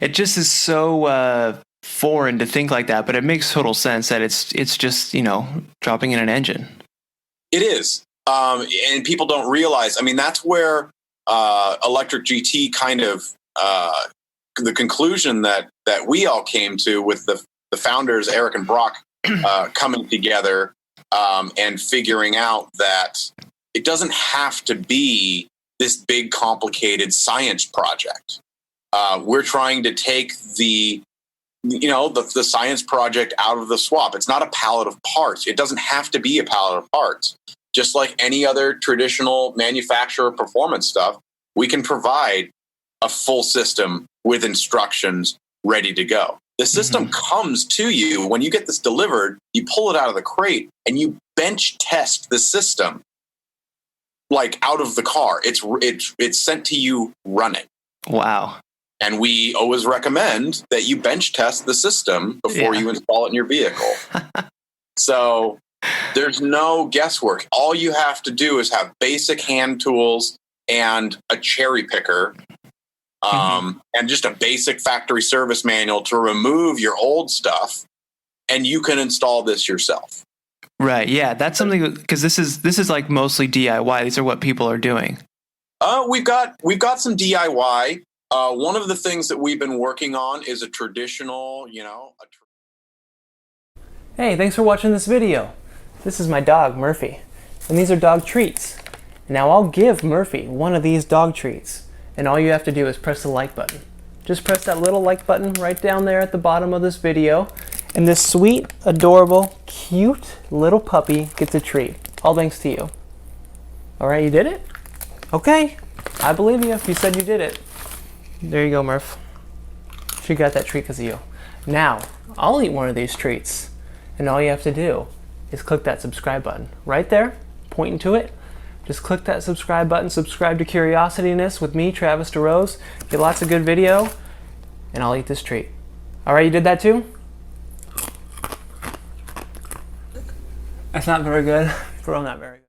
It just is so foreign to think like that, but it makes total sense that it's just, dropping in an engine. It is. And people don't realize, I mean, that's where Electric GT kind of, the conclusion that we all came to with the founders, Eric and Brock, coming together and figuring out that it doesn't have to be this big, complicated science project. We're trying to take the science project out of the swap. It's not a pallet of parts. It doesn't have to be a pallet of parts. Just like any other traditional manufacturer performance stuff, we can provide a full system with instructions ready to go. The system comes to you when you get this delivered, you pull it out of the crate and you bench test the system like out of the car. It's sent to you running. Wow. And we always recommend that you bench test the system before you install it in your vehicle. So there's no guesswork. All you have to do is have basic hand tools and a cherry picker, and just a basic factory service manual to remove your old stuff, and you can install this yourself. Right. Yeah, that's something, because this is like mostly DIY. These are what people are doing. We've got some DIY. One of the things that we've been working on is a traditional, Hey, thanks for watching this video. This is my dog, Murphy, and these are dog treats. Now I'll give Murphy one of these dog treats, and all you have to do is press the like button. Just press that little like button right down there at the bottom of this video, and this sweet, adorable, cute little puppy gets a treat. All thanks to you. Alright, you did it? Okay, I believe you if you said you did it. There you go, Murph. She got that treat because of you. Now, I'll eat one of these treats, and all you have to do is click that subscribe button right there, pointing to it. Just click that subscribe button, subscribe to Curiosityness with me, Travis DeRose. Get lots of good video, and I'll eat this treat. All right, you did that too? That's not very good. For real, not very good.